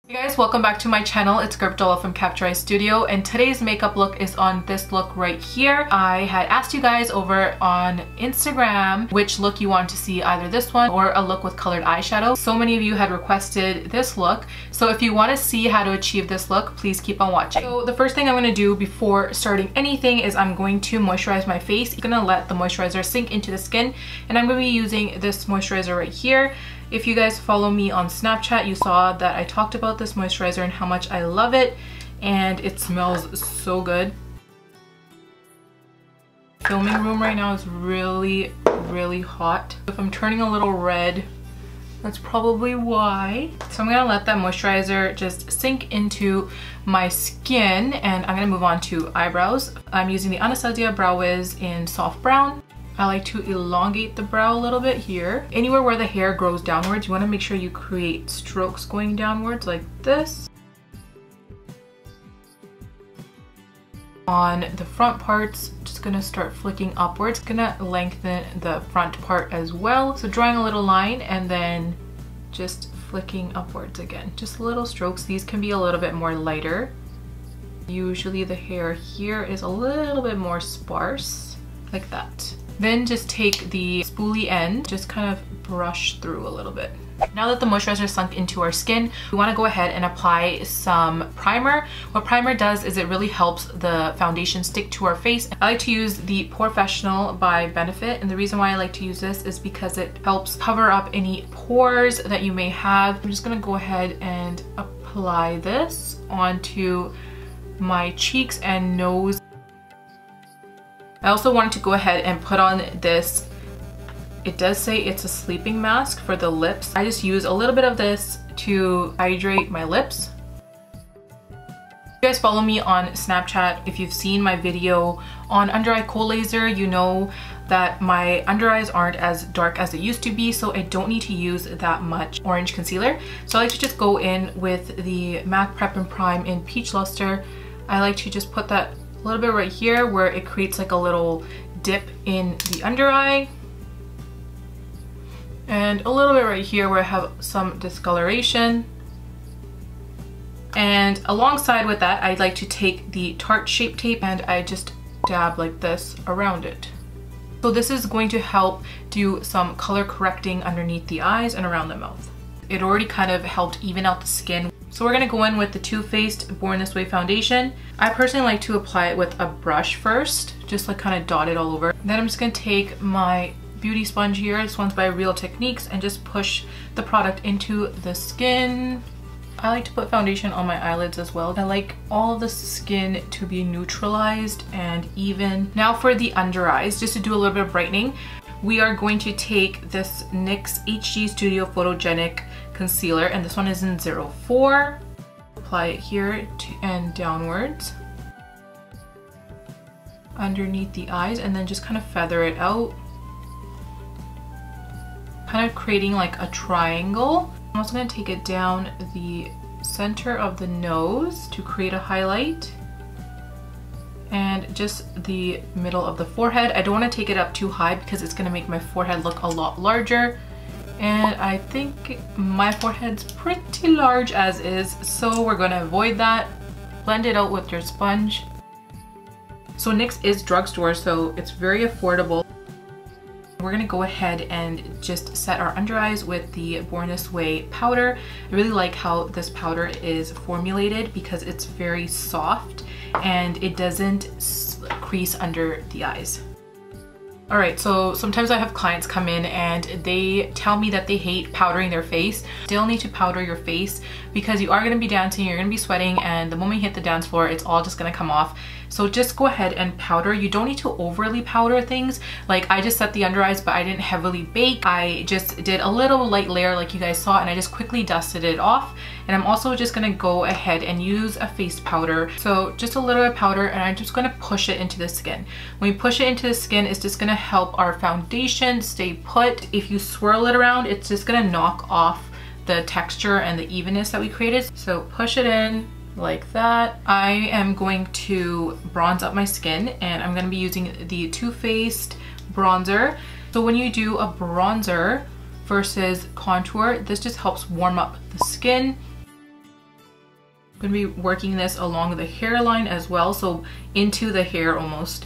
Hey guys, welcome back to my channel. It's Gurp Dhaliwal from Capture Studio, and today's makeup look is on this look right here. I had asked you guys over on Instagram which look you want to see, either this one or a look with colored eyeshadow. So many of you had requested this look, so if you want to see how to achieve this look, please keep on watching. So the first thing I'm going to do before starting anything is I'm going to moisturize my face. I'm going to let the moisturizer sink into the skin, and I'm going to be using this moisturizer right here. If you guys follow me on Snapchat, you saw that I talked about this moisturizer and how much I love it, and it smells so good. Filming room right now is really hot. If I'm turning a little red, that's probably why. So I'm gonna let that moisturizer just sink into my skin, and I'm gonna move on to eyebrows. I'm using the Anastasia Brow Wiz in Soft Brown. I like to elongate the brow a little bit here. Anywhere where the hair grows downwards, you want to make sure you create strokes going downwards like this. On the front parts, just gonna start flicking upwards. Gonna lengthen the front part as well. So drawing a little line and then just flicking upwards again. Just little strokes. These can be a little bit more lighter. Usually the hair here is a little bit more sparse, like that. Then just take the spoolie end, just kind of brush through a little bit. Now that the moisturizer sunk into our skin, we want to go ahead and apply some primer. What primer does is it really helps the foundation stick to our face. I like to use the Professional by Benefit, and the reason why I like to use this is because it helps cover up any pores that you may have. I'm just going to go ahead and apply this onto my cheeks and nose. I also wanted to go ahead and put on this, it does say it's a sleeping mask for the lips. I just use a little bit of this to hydrate my lips. If you guys follow me on Snapchat, if you've seen my video on under eye kohl laser, you know that my under eyes aren't as dark as it used to be, so I don't need to use that much orange concealer. So I like to just go in with the MAC Prep and Prime in Peach Luster. I like to just put that a little bit right here where it creates like a little dip in the under eye, and a little bit right here where I have some discoloration. And alongside with that, I'd like to take the Tarte Shape Tape and I just dab like this around it. So this is going to help do some color correcting underneath the eyes and around the mouth. It already kind of helped even out the skin. So we're gonna go in with the Too Faced Born This Way foundation. I personally like to apply it with a brush first, just like kind of dot it all over. Then I'm just gonna take my beauty sponge here, this one's by Real Techniques, and just push the product into the skin. I like to put foundation on my eyelids as well. I like all of the skin to be neutralized and even. Now for the under eyes, just to do a little bit of brightening, we are going to take this NYX HG Studio Photogenic Concealer, and this one is in 04. Apply it here and downwards underneath the eyes, and then just kind of feather it out, kind of creating like a triangle. I'm also going to take it down the center of the nose to create a highlight, and just the middle of the forehead. I don't want to take it up too high because it's going to make my forehead look a lot larger, and I think my forehead's pretty large as is, so we're going to avoid that. Blend it out with your sponge. So NYX is drugstore, so it's very affordable. We're gonna go ahead and just set our under eyes with the Born This Way powder. I really like how this powder is formulated because it's very soft and it doesn't crease under the eyes. Alright, so sometimes I have clients come in and they tell me that they hate powdering their face. Still need to powder your face because you are going to be dancing, you're going to be sweating, and the moment you hit the dance floor, it's all just going to come off. So just go ahead and powder. You don't need to overly powder things. Like I just set the under eyes, but I didn't heavily bake. I just did a little light layer like you guys saw, and I just quickly dusted it off. And I'm also just going to go ahead and use a face powder. So just a little bit of powder, and I'm just going to push it into the skin. When you push it into the skin, it's just going to help our foundation stay put. If you swirl it around, it's just going to knock off the texture and the evenness that we created. So push it in like that. I am going to bronze up my skin, and I'm going to be using the Too Faced bronzer. So when you do a bronzer versus contour, this just helps warm up the skin. I'm gonna be working this along the hairline as well, so into the hair almost.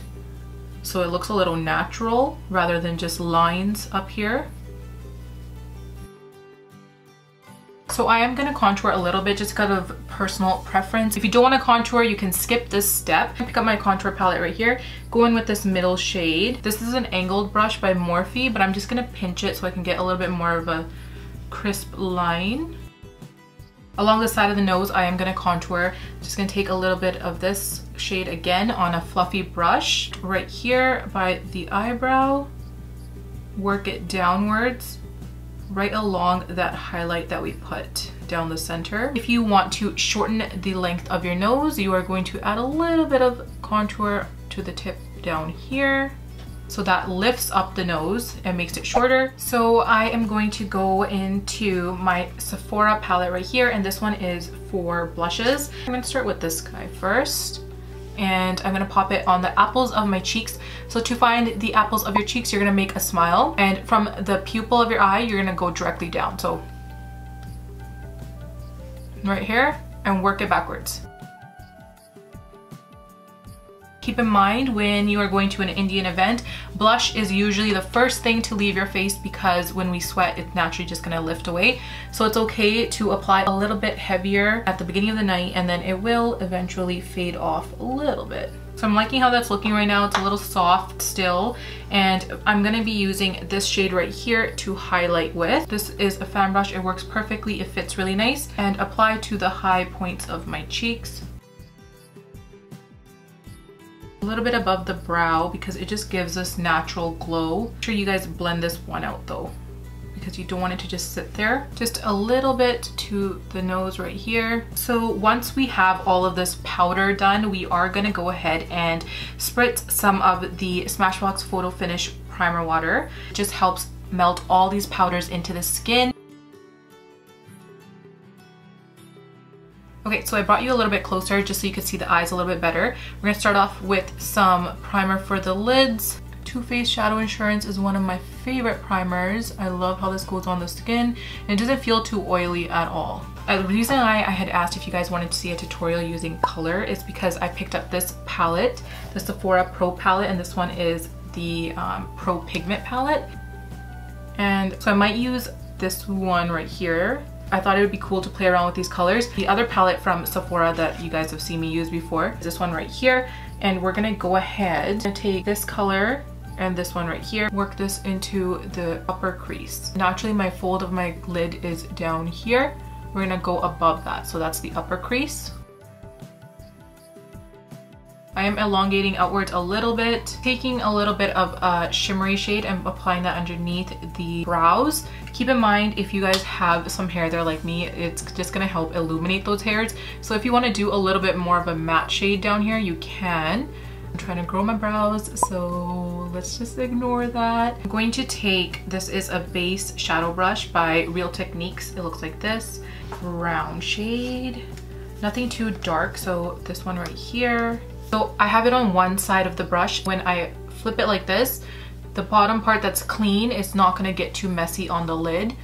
So it looks a little natural rather than just lines up here. So I am gonna contour a little bit just because of personal preference. If you don't wanna contour, you can skip this step. Pick up my contour palette right here, go in with this middle shade. This is an angled brush by Morphe, but I'm just gonna pinch it so I can get a little bit more of a crisp line. Along the side of the nose, I am gonna contour. Just gonna take a little bit of this shade again on a fluffy brush right here by the eyebrow. Work it downwards right along that highlight that we put down the center. If you want to shorten the length of your nose, you are going to add a little bit of contour to the tip down here. So that lifts up the nose and makes it shorter. So I am going to go into my Sephora palette right here, and this one is for blushes. I'm gonna start with this guy first, and I'm gonna pop it on the apples of my cheeks. So to find the apples of your cheeks, you're gonna make a smile, and from the pupil of your eye, you're gonna go directly down. So right here, and work it backwards. Keep in mind when you are going to an Indian event, blush is usually the first thing to leave your face because when we sweat, it's naturally just gonna lift away. So it's okay to apply a little bit heavier at the beginning of the night, and then it will eventually fade off a little bit. So I'm liking how that's looking right now. It's a little soft still, and I'm gonna be using this shade right here to highlight with. This is a fan brush. It works perfectly. It fits really nice, and apply to the high points of my cheeks. A little bit above the brow because it just gives us natural glow. Make sure you guys blend this one out though, because you don't want it to just sit there. Just a little bit to the nose right here. So once we have all of this powder done, we are gonna go ahead and spritz some of the Smashbox Photo Finish Primer Water. It just helps melt all these powders into the skin. Okay, so I brought you a little bit closer just so you could see the eyes a little bit better. We're gonna start off with some primer for the lids. Too Faced Shadow Insurance is one of my favorite primers. I love how this goes on the skin, and it doesn't feel too oily at all. The reason I had asked if you guys wanted to see a tutorial using color is because I picked up this palette, the Sephora Pro palette, and this one is the Pro Pigment palette. And so I might use this one right here. I thought it would be cool to play around with these colors. The other palette from Sephora that you guys have seen me use before is this one right here. And we're gonna go ahead and take this color and this one right here, work this into the upper crease. Naturally, my fold of my lid is down here. We're gonna go above that, so that's the upper crease. I am elongating outwards a little bit, taking a little bit of a shimmery shade and applying that underneath the brows. Keep in mind, if you guys have some hair there like me, it's just gonna help illuminate those hairs. So if you wanna do a little bit more of a matte shade down here, you can. I'm trying to grow my brows, so let's just ignore that. I'm going to take, this is a base shadow brush by Real Techniques. It looks like this, brown shade. Nothing too dark, so this one right here. So I have it on one side of the brush. When I flip it like this, the bottom part that's clean is not gonna get too messy on the lid.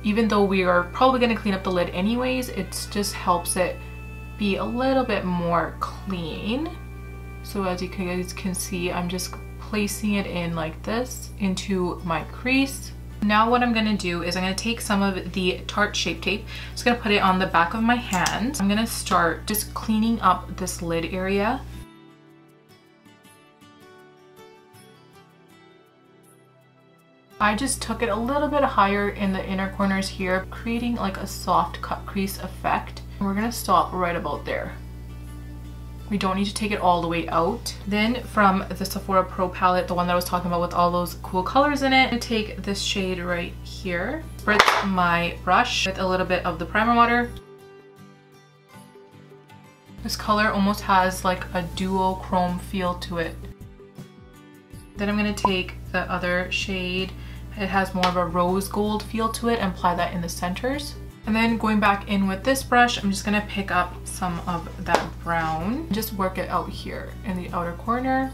Even though we are probably gonna clean up the lid anyways, it just helps it be a little bit more clean. So as you guys can see, I'm just placing it in like this into my crease. Now what I'm gonna do is I'm gonna take some of the Tarte Shape Tape. I'm just gonna put it on the back of my hand. I'm gonna start just cleaning up this lid area. I just took it a little bit higher in the inner corners here, creating like a soft cut crease effect. And we're gonna stop right about there. We don't need to take it all the way out. Then from the Sephora Pro palette, the one that I was talking about with all those cool colors in it, I'm gonna take this shade right here, spritz my brush with a little bit of the primer water. This color almost has like a duochrome feel to it. Then I'm gonna take the other shade. It has more of a rose gold feel to it, and apply that in the centers. And then going back in with this brush, I'm just gonna pick up some of that brown. Just work it out here in the outer corner,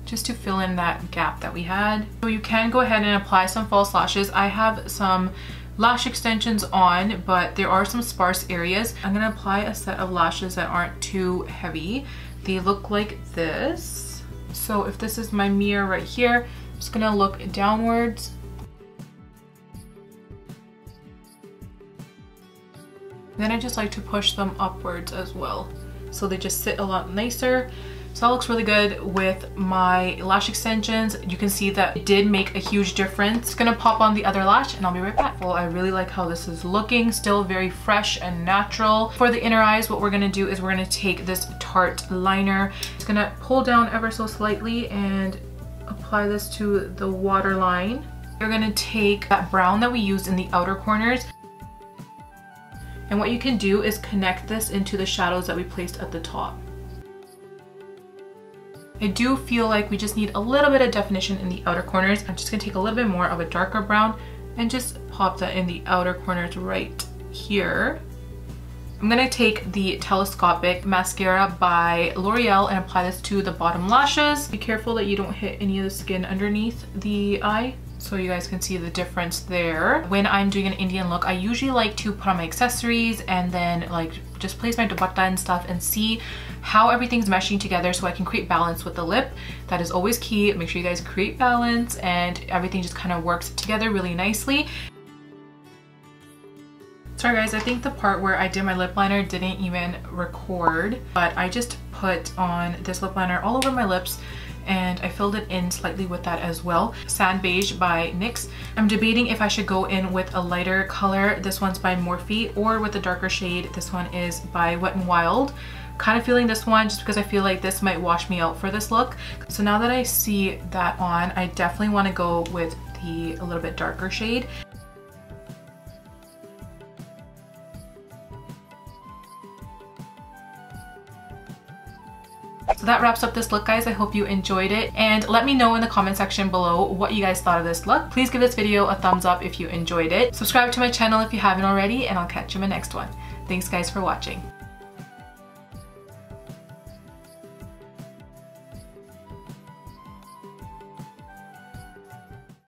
just to fill in that gap that we had. So you can go ahead and apply some false lashes. I have some lash extensions on, but there are some sparse areas. I'm gonna apply a set of lashes that aren't too heavy. They look like this. So if this is my mirror right here, I'm just gonna look downwards. Then I just like to push them upwards as well, so they just sit a lot nicer. So that looks really good with my lash extensions. You can see that it did make a huge difference. It's gonna pop on the other lash and I'll be right back. Well, I really like how this is looking, still very fresh and natural. For the inner eyes, what we're gonna do is we're gonna take this Tarte liner. It's gonna pull down ever so slightly and apply this to the waterline. You're gonna take that brown that we used in the outer corners, and what you can do is connect this into the shadows that we placed at the top. I do feel like we just need a little bit of definition in the outer corners. I'm just gonna take a little bit more of a darker brown and just pop that in the outer corners right here. I'm gonna take the Telescopic mascara by L'Oreal and apply this to the bottom lashes. Be careful that you don't hit any of the skin underneath the eye, so you guys can see the difference there. When I'm doing an Indian look, I usually like to put on my accessories and then like just place my dupatta and stuff and see how everything's meshing together so I can create balance with the lip. That is always key. Make sure you guys create balance and everything just kind of works together really nicely. Sorry guys, I think the part where I did my lip liner didn't even record, but I just put on this lip liner all over my lips and I filled it in slightly with that as well. Sand Beige by NYX. I'm debating if I should go in with a lighter color. This one's by Morphe, or with a darker shade. This one is by Wet n Wild. Kind of feeling this one just because I feel like this might wash me out for this look. So now that I see that on, I definitely want to go with the a little bit darker shade. So that wraps up this look, guys. I hope you enjoyed it, and let me know in the comment section below what you guys thought of this look. Please give this video a thumbs up if you enjoyed it. Subscribe to my channel if you haven't already, and I'll catch you in my next one. Thanks guys for watching.